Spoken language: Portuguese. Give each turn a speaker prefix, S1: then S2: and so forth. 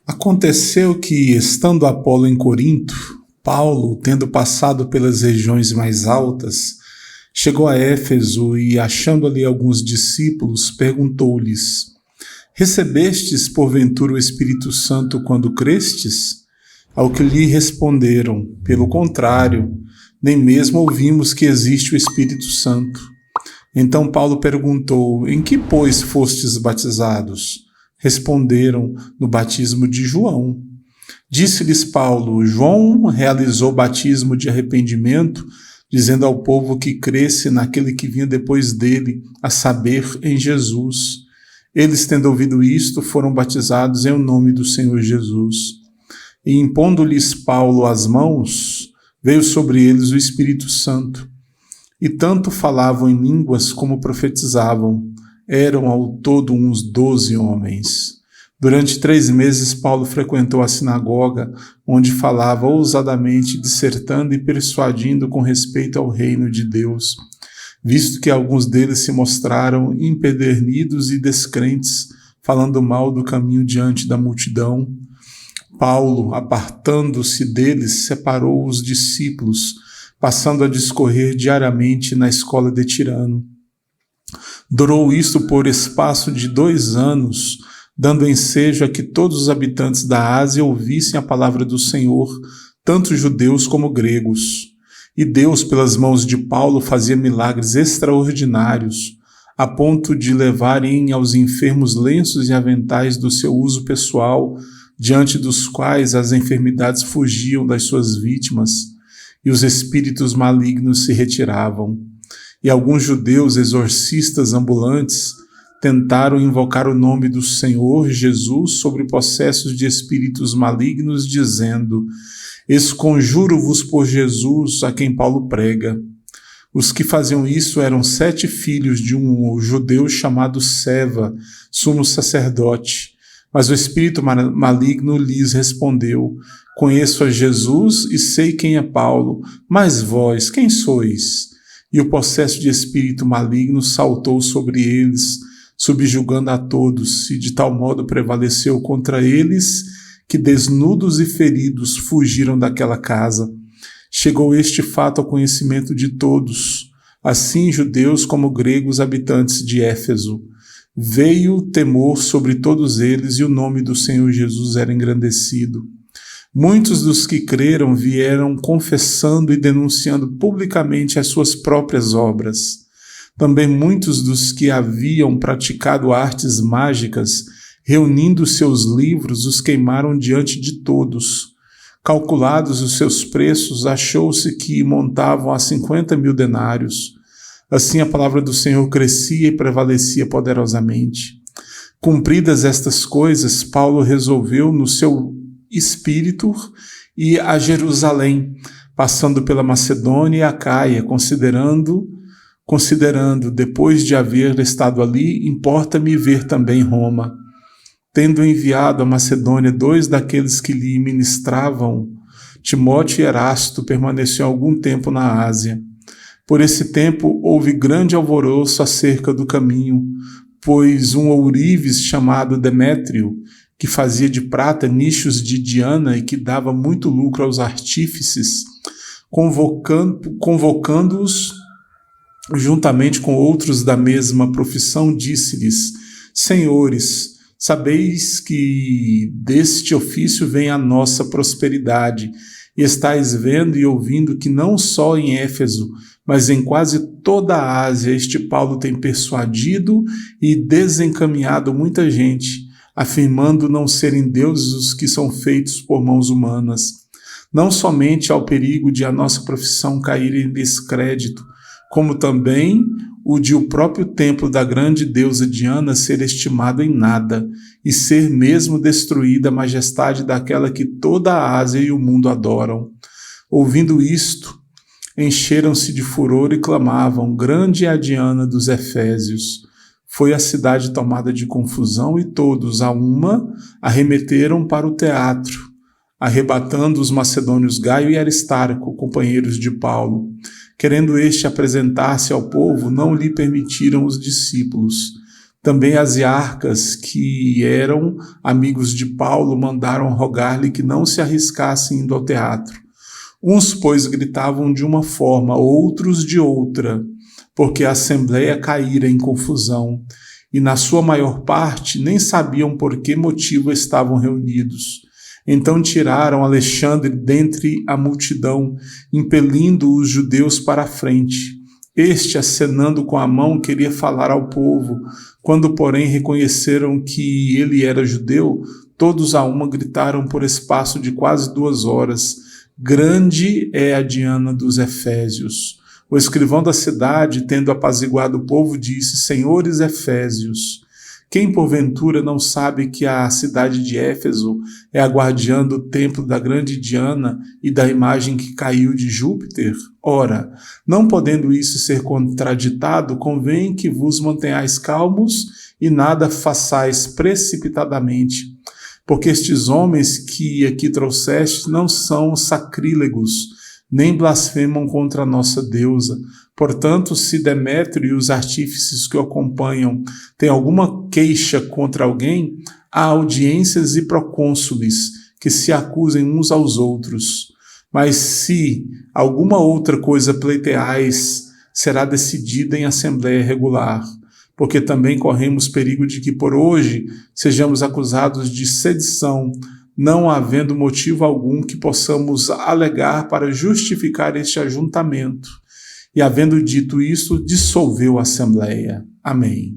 S1: Aconteceu que, estando Apolo em Corinto, Paulo, tendo passado pelas regiões mais altas, chegou a Éfeso e, achando ali alguns discípulos, perguntou-lhes: Recebestes, porventura, o Espírito Santo quando crestes? Ao que lhe responderam: Pelo contrário, nem mesmo ouvimos que existe o Espírito Santo. Então Paulo perguntou: Em que, pois, fostes batizados? Responderam: No batismo de João. Disse-lhes Paulo: João realizou batismo de arrependimento, dizendo ao povo que cresce naquele que vinha depois dele, a saber, em Jesus. Eles, tendo ouvido isto, foram batizados em nome do Senhor Jesus. E impondo-lhes Paulo as mãos, veio sobre eles o Espírito Santo. E tanto falavam em línguas como profetizavam. Eram ao todo uns 12 homens. Durante 3 meses, Paulo frequentou a sinagoga, onde falava ousadamente, dissertando e persuadindo com respeito ao reino de Deus, visto que alguns deles se mostraram empedernidos e descrentes, falando mal do caminho diante da multidão. Paulo, apartando-se deles, separou os discípulos, passando a discorrer diariamente na escola de Tirano. Durou isto por espaço de 2 anos, dando ensejo a que todos os habitantes da Ásia ouvissem a palavra do Senhor, tanto judeus como gregos. E Deus, pelas mãos de Paulo, fazia milagres extraordinários, a ponto de levarem aos enfermos lenços e aventais do seu uso pessoal, diante dos quais as enfermidades fugiam das suas vítimas, e os espíritos malignos se retiravam. E alguns judeus exorcistas ambulantes tentaram invocar o nome do Senhor Jesus sobre possessos de espíritos malignos, dizendo: Esconjuro-vos por Jesus, a quem Paulo prega. Os que faziam isso eram 7 filhos de um judeu chamado Seva, sumo sacerdote. Mas o espírito maligno lhes respondeu: Conheço a Jesus e sei quem é Paulo, mas vós, quem sois? E o possesso de espírito maligno saltou sobre eles, subjugando a todos, e de tal modo prevaleceu contra eles, que desnudos e feridos fugiram daquela casa. Chegou este fato ao conhecimento de todos, assim judeus como gregos habitantes de Éfeso. Veio temor sobre todos eles, e o nome do Senhor Jesus era engrandecido. Muitos dos que creram vieram confessando e denunciando publicamente as suas próprias obras. Também muitos dos que haviam praticado artes mágicas, reunindo seus livros, os queimaram diante de todos. Calculados os seus preços, achou-se que montavam a 50.000 denários. Assim a palavra do Senhor crescia e prevalecia poderosamente. Cumpridas estas coisas, Paulo resolveu no seu espírito ir a Jerusalém, passando pela Macedônia e Acaia, considerando, depois de haver estado ali, importa-me ver também Roma. Tendo enviado à Macedônia 2 daqueles que lhe ministravam, Timóteo e Erasto, permaneceu algum tempo na Ásia. Por esse tempo houve grande alvoroço acerca do caminho, pois um ourives chamado Demétrio, que fazia de prata nichos de Diana e que dava muito lucro aos artífices, convocando-os juntamente com outros da mesma profissão, disse-lhes: Senhores, sabeis que deste ofício vem a nossa prosperidade, e estáis vendo e ouvindo que não só em Éfeso, mas em quase toda a Ásia este Paulo tem persuadido e desencaminhado muita gente, afirmando não serem deuses os que são feitos por mãos humanas. Não somente ao perigo de a nossa profissão cair em descrédito, como também o de o próprio templo da grande deusa Diana ser estimado em nada, e ser mesmo destruída a majestade daquela que toda a Ásia e o mundo adoram. Ouvindo isto, encheram-se de furor e clamavam: Grande é a Diana dos Efésios. Foi a cidade tomada de confusão e todos, a uma, arremeteram para o teatro. arrebatando os macedônios Gaio e Aristarco, companheiros de Paulo. Querendo este apresentar-se ao povo, não lhe permitiram os discípulos. Também as iarcas, que eram amigos de Paulo, mandaram rogar-lhe que não se arriscasse indo ao teatro. Uns, pois, gritavam de uma forma, outros de outra, porque a assembleia caíra em confusão, e na sua maior parte nem sabiam por que motivo estavam reunidos. Então tiraram Alexandre dentre a multidão, impelindo os judeus para a frente. Este, acenando com a mão, queria falar ao povo. Quando, porém, reconheceram que ele era judeu, todos a uma gritaram por espaço de quase 2 horas: grande é a Diana dos Efésios. O escrivão da cidade, tendo apaziguado o povo, disse: Senhores Efésios, quem porventura não sabe que a cidade de Éfeso é a guardiã do templo da grande Diana e da imagem que caiu de Júpiter? Ora, não podendo isso ser contraditado, convém que vos mantenhais calmos e nada façais precipitadamente, porque estes homens que aqui trouxestes não são sacrílegos, nem blasfemam contra a nossa deusa. Portanto, se Demétrio e os artífices que o acompanham têm alguma queixa contra alguém, há audiências e procônsules que se acusem uns aos outros. Mas se alguma outra coisa pleiteais, será decidida em assembleia regular, porque também corremos perigo de que por hoje sejamos acusados de sedição, não havendo motivo algum que possamos alegar para justificar este ajuntamento. E havendo dito isso, dissolveu a assembleia. Amém.